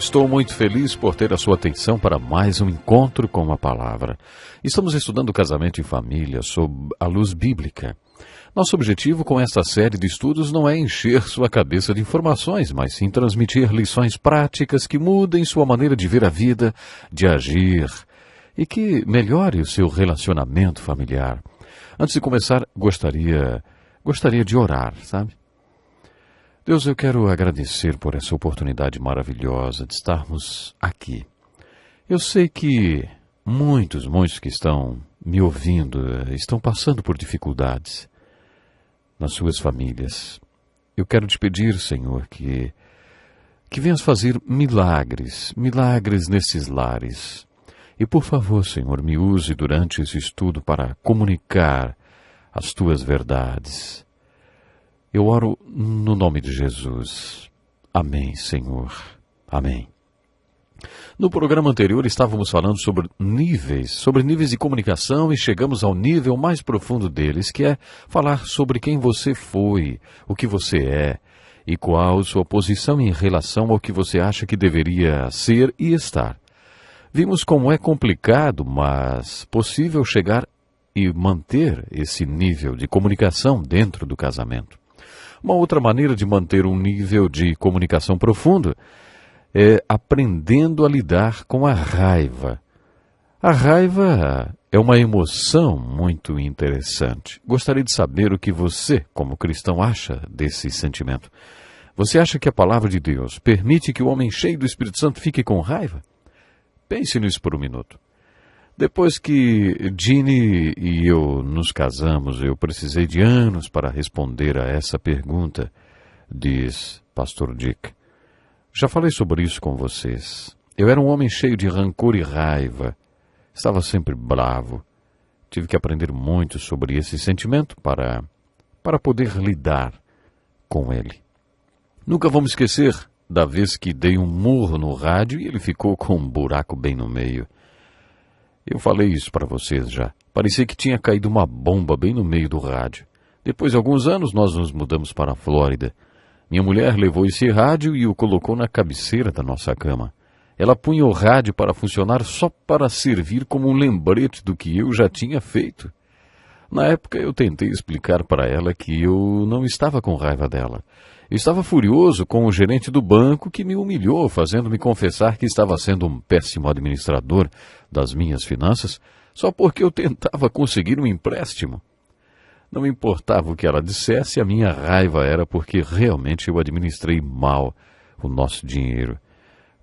Estou muito feliz por ter a sua atenção para mais um encontro com a palavra. Estamos estudando o casamento e família sob a luz bíblica. Nosso objetivo com esta série de estudos não é encher sua cabeça de informações, mas sim transmitir lições práticas que mudem sua maneira de ver a vida, de agir e que melhore o seu relacionamento familiar. Antes de começar, gostaria de orar, sabe? Deus, eu quero agradecer por essa oportunidade maravilhosa de estarmos aqui. Eu sei que muitos que estão me ouvindo estão passando por dificuldades nas suas famílias. Eu quero te pedir, Senhor, que venhas fazer milagres nesses lares. E por favor, Senhor, me use durante esse estudo para comunicar as tuas verdades. Eu oro no nome de Jesus. Amém, Senhor. Amém. No programa anterior estávamos falando sobre níveis de comunicação e chegamos ao nível mais profundo deles, que é falar sobre quem você foi, o que você é e qual sua posição em relação ao que você acha que deveria ser e estar. Vimos como é complicado, mas possível chegar e manter esse nível de comunicação dentro do casamento. Uma outra maneira de manter um nível de comunicação profundo é aprendendo a lidar com a raiva. A raiva é uma emoção muito interessante. Gostaria de saber o que você, como cristão, acha desse sentimento. Você acha que a palavra de Deus permite que o homem cheio do Espírito Santo fique com raiva? Pense nisso por um minuto. Depois que Ginny e eu nos casamos, eu precisei de anos para responder a essa pergunta, diz Pastor Dick. Já falei sobre isso com vocês. Eu era um homem cheio de rancor e raiva. Estava sempre bravo. Tive que aprender muito sobre esse sentimento para poder lidar com ele. Nunca vamos esquecer da vez que dei um murro no rádio e ele ficou com um buraco bem no meio. Eu falei isso para vocês já. Parecia que tinha caído uma bomba bem no meio do rádio. Depois de alguns anos, nós nos mudamos para a Flórida. Minha mulher levou esse rádio e o colocou na cabeceira da nossa cama. Ela punha o rádio para funcionar só para servir como um lembrete do que eu já tinha feito. Na época, eu tentei explicar para ela que eu não estava com raiva dela. Eu estava furioso com o gerente do banco que me humilhou, fazendo-me confessar que estava sendo um péssimo administrador das minhas finanças, só porque eu tentava conseguir um empréstimo. Não importava o que ela dissesse, a minha raiva era porque realmente eu administrei mal o nosso dinheiro.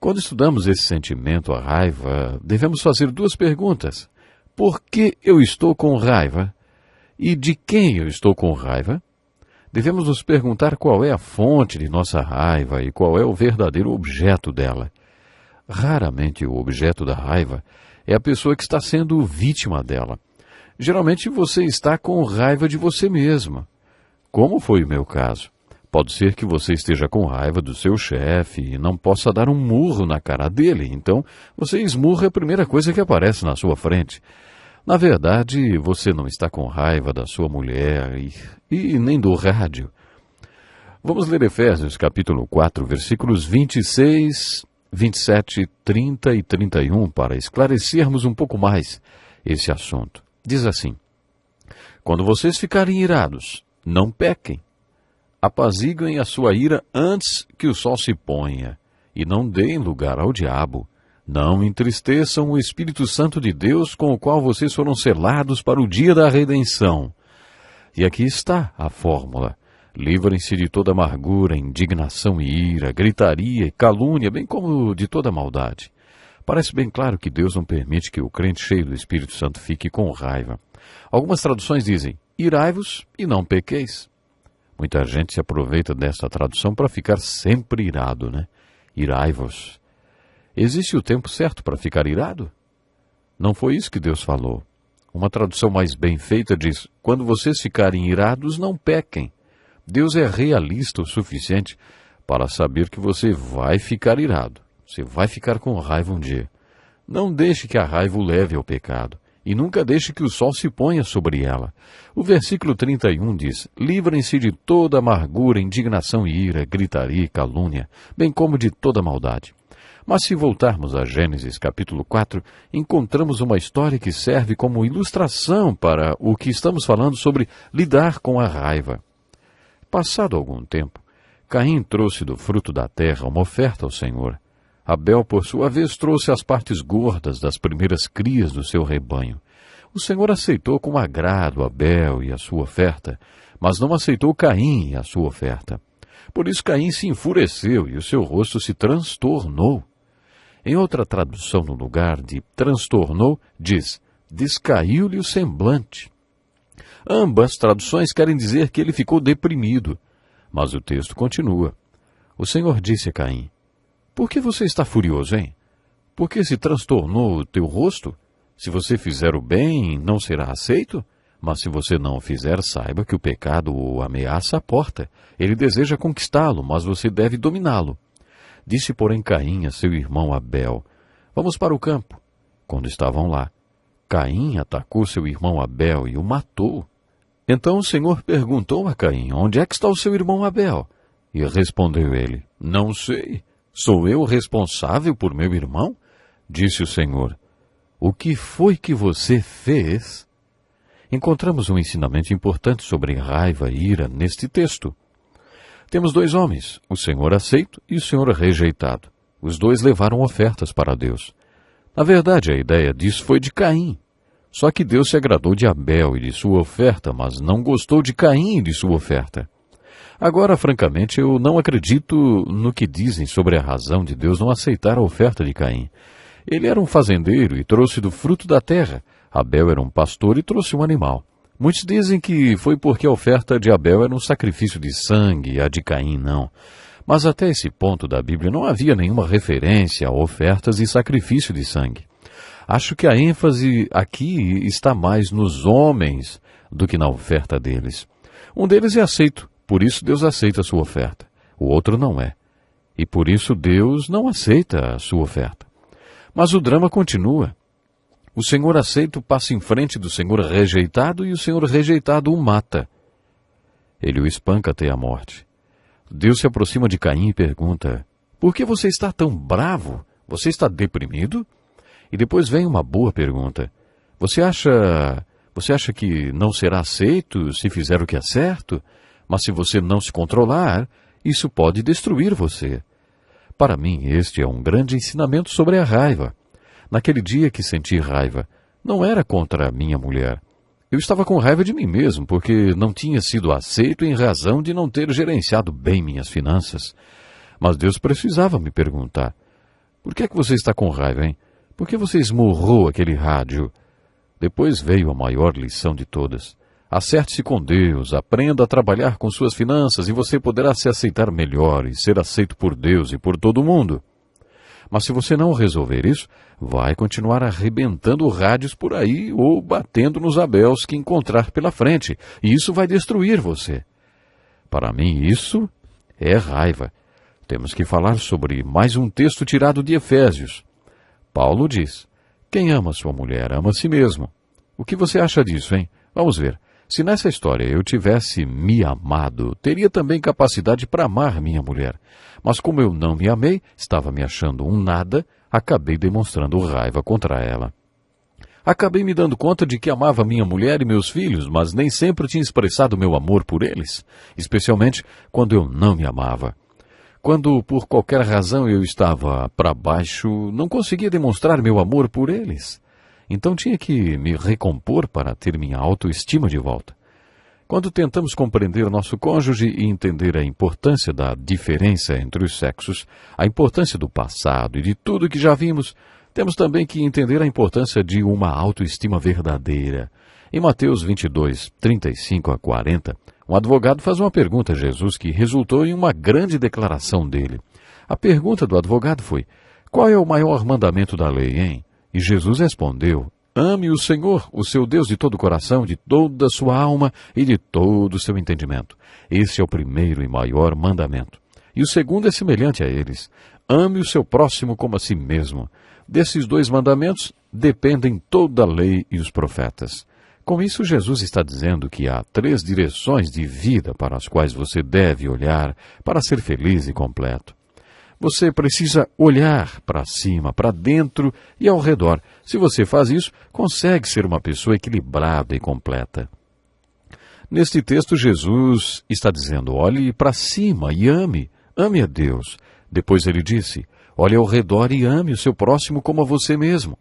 Quando estudamos esse sentimento, a raiva, devemos fazer duas perguntas. Por que eu estou com raiva? E de quem eu estou com raiva? Devemos nos perguntar qual é a fonte de nossa raiva e qual é o verdadeiro objeto dela. Raramente o objeto da raiva é a pessoa que está sendo vítima dela. Geralmente você está com raiva de você mesma. Como foi o meu caso? Pode ser que você esteja com raiva do seu chefe e não possa dar um murro na cara dele, então você esmurra a primeira coisa que aparece na sua frente. Na verdade, você não está com raiva da sua mulher e nem do rádio. Vamos ler Efésios capítulo 4, versículos 26, 27, 30 e 31 para esclarecermos um pouco mais esse assunto. Diz assim: quando vocês ficarem irados, não pequem. Apaziguem a sua ira antes que o sol se ponha e não deem lugar ao diabo. Não entristeçam o Espírito Santo de Deus, com o qual vocês foram selados para o dia da redenção. E aqui está a fórmula. Livrem-se de toda amargura, indignação e ira, gritaria e calúnia, bem como de toda maldade. Parece bem claro que Deus não permite que o crente cheio do Espírito Santo fique com raiva. Algumas traduções dizem, irai-vos e não pequeis. Muita gente se aproveita dessa tradução para ficar sempre irado, né? Irai-vos. Existe o tempo certo para ficar irado? Não foi isso que Deus falou. Uma tradução mais bem feita diz, quando vocês ficarem irados, não pequem. Deus é realista o suficiente para saber que você vai ficar irado. Você vai ficar com raiva um dia. Não deixe que a raiva o leve ao pecado. E nunca deixe que o sol se ponha sobre ela. O versículo 31 diz, livrem-se de toda amargura, indignação e ira, gritaria e calúnia, bem como de toda maldade. Mas se voltarmos a Gênesis capítulo 4, encontramos uma história que serve como ilustração para o que estamos falando sobre lidar com a raiva. Passado algum tempo, Caim trouxe do fruto da terra uma oferta ao Senhor. Abel, por sua vez, trouxe as partes gordas das primeiras crias do seu rebanho. O Senhor aceitou com agrado Abel e a sua oferta, mas não aceitou Caim e a sua oferta. Por isso Caim se enfureceu e o seu rosto se transtornou. Em outra tradução, no lugar de transtornou, diz, descaiu-lhe o semblante. Ambas traduções querem dizer que ele ficou deprimido. Mas o texto continua. O Senhor disse a Caim, por que você está furioso, hein? Por que se transtornou o teu rosto? Se você fizer o bem, não será aceito? Mas se você não o fizer, saiba que o pecado o ameaça à porta. Ele deseja conquistá-lo, mas você deve dominá-lo. Disse, porém, Caim a seu irmão Abel, vamos para o campo. Quando estavam lá, Caim atacou seu irmão Abel e o matou. Então o Senhor perguntou a Caim, onde é que está o seu irmão Abel? E respondeu ele, não sei. Sou eu responsável por meu irmão? Disse o Senhor, o que foi que você fez? Encontramos um ensinamento importante sobre raiva e ira neste texto. Temos dois homens, o Senhor aceito e o Senhor rejeitado. Os dois levaram ofertas para Deus. Na verdade, a ideia disso foi de Caim. Só que Deus se agradou de Abel e de sua oferta, mas não gostou de Caim e de sua oferta. Agora, francamente, eu não acredito no que dizem sobre a razão de Deus não aceitar a oferta de Caim. Ele era um fazendeiro e trouxe do fruto da terra. Abel era um pastor e trouxe um animal. Muitos dizem que foi porque a oferta de Abel era um sacrifício de sangue e a de Caim não. Mas até esse ponto da Bíblia não havia nenhuma referência a ofertas e sacrifício de sangue. Acho que a ênfase aqui está mais nos homens do que na oferta deles. Um deles é aceito, por isso Deus aceita a sua oferta. O outro não é. E por isso Deus não aceita a sua oferta. Mas o drama continua. O Senhor aceito passa em frente do Senhor rejeitado e o Senhor rejeitado o mata. Ele o espanca até a morte. Deus se aproxima de Caim e pergunta, por que você está tão bravo? Você está deprimido? E depois vem uma boa pergunta. Você acha que não será aceito se fizer o que é certo? Mas se você não se controlar, isso pode destruir você. Para mim, este é um grande ensinamento sobre a raiva. Naquele dia que senti raiva, não era contra a minha mulher. Eu estava com raiva de mim mesmo, porque não tinha sido aceito em razão de não ter gerenciado bem minhas finanças. Mas Deus precisava me perguntar, por que é que você está com raiva, hein? Por que você esmurrou aquele rádio? Depois veio a maior lição de todas. Acerte-se com Deus, aprenda a trabalhar com suas finanças e você poderá se aceitar melhor e ser aceito por Deus e por todo mundo. Mas se você não resolver isso, vai continuar arrebentando rádios por aí ou batendo nos abéus que encontrar pela frente, e isso vai destruir você. Para mim, isso é raiva. Temos que falar sobre mais um texto tirado de Efésios. Paulo diz, quem ama sua mulher ama a si mesmo. O que você acha disso, hein? Vamos ver. Se nessa história eu tivesse me amado, teria também capacidade para amar minha mulher. Mas como eu não me amei, estava me achando um nada, acabei demonstrando raiva contra ela. Acabei me dando conta de que amava minha mulher e meus filhos, mas nem sempre tinha expressado meu amor por eles, especialmente quando eu não me amava. Quando, por qualquer razão, eu estava para baixo, não conseguia demonstrar meu amor por eles. Então tinha que me recompor para ter minha autoestima de volta. Quando tentamos compreender nosso cônjuge e entender a importância da diferença entre os sexos, a importância do passado e de tudo que já vimos, temos também que entender a importância de uma autoestima verdadeira. Em Mateus 22, 35 a 40, um advogado faz uma pergunta a Jesus que resultou em uma grande declaração dele. A pergunta do advogado foi, qual é o maior mandamento da lei, hein? E Jesus respondeu, ame o Senhor, o seu Deus, de todo o coração, de toda a sua alma e de todo o seu entendimento. Esse é o primeiro e maior mandamento. E o segundo é semelhante a eles. Ame o seu próximo como a si mesmo. Desses dois mandamentos dependem toda a lei e os profetas. Com isso, Jesus está dizendo que há 3 direções de vida para as quais você deve olhar para ser feliz e completo. Você precisa olhar para cima, para dentro e ao redor. Se você faz isso, consegue ser uma pessoa equilibrada e completa. Neste texto, Jesus está dizendo, olhe para cima e ame a Deus. Depois ele disse, olhe ao redor e ame o seu próximo como a você mesmo.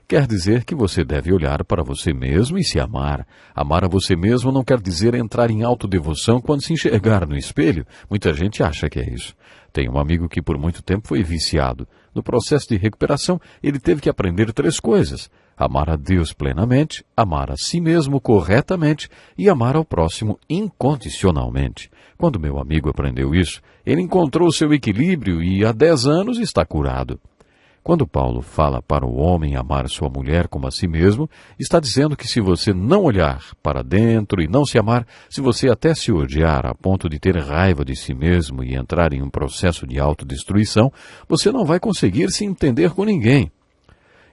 Quer dizer que você deve olhar para você mesmo e se amar. Amar a você mesmo não quer dizer entrar em autodevoção quando se enxergar no espelho. Muita gente acha que é isso. Tenho um amigo que por muito tempo foi viciado. No processo de recuperação, ele teve que aprender 3 coisas. Amar a Deus plenamente, amar a si mesmo corretamente e amar ao próximo incondicionalmente. Quando meu amigo aprendeu isso, ele encontrou o seu equilíbrio e há 10 anos está curado. Quando Paulo fala para o homem amar sua mulher como a si mesmo, está dizendo que se você não olhar para dentro e não se amar, se você até se odiar a ponto de ter raiva de si mesmo e entrar em um processo de autodestruição, você não vai conseguir se entender com ninguém.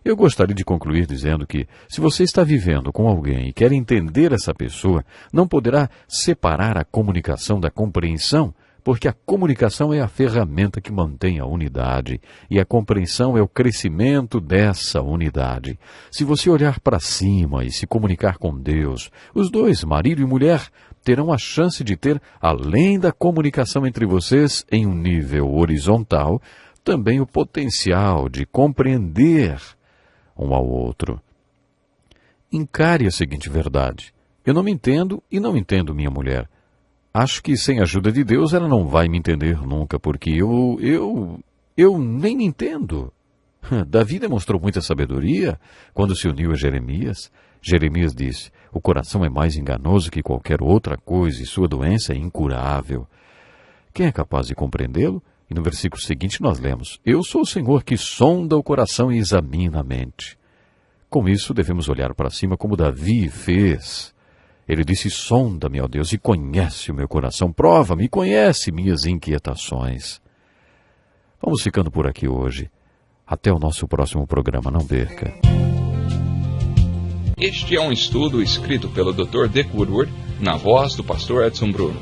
Eu gostaria de concluir dizendo que, se você está vivendo com alguém e quer entender essa pessoa, não poderá separar a comunicação da compreensão, porque a comunicação é a ferramenta que mantém a unidade e a compreensão é o crescimento dessa unidade. Se você olhar para cima e se comunicar com Deus, os dois, marido e mulher, terão a chance de ter, além da comunicação entre vocês em um nível horizontal, também o potencial de compreender um ao outro. Encare a seguinte verdade. Eu não me entendo e não entendo minha mulher. Acho que sem a ajuda de Deus ela não vai me entender nunca, porque eu nem me entendo. Davi demonstrou muita sabedoria quando se uniu a Jeremias. Jeremias disse, o coração é mais enganoso que qualquer outra coisa e sua doença é incurável. Quem é capaz de compreendê-lo? E no versículo seguinte nós lemos, eu sou o Senhor que sonda o coração e examina a mente. Com isso devemos olhar para cima como Davi fez. Ele disse, sonda-me, ó Deus, e conhece o meu coração, prova-me e conhece minhas inquietações. Vamos ficando por aqui hoje. Até o nosso próximo programa, não perca. Este é um estudo escrito pelo Dr. Dick Woodward, na voz do pastor Edson Bruno.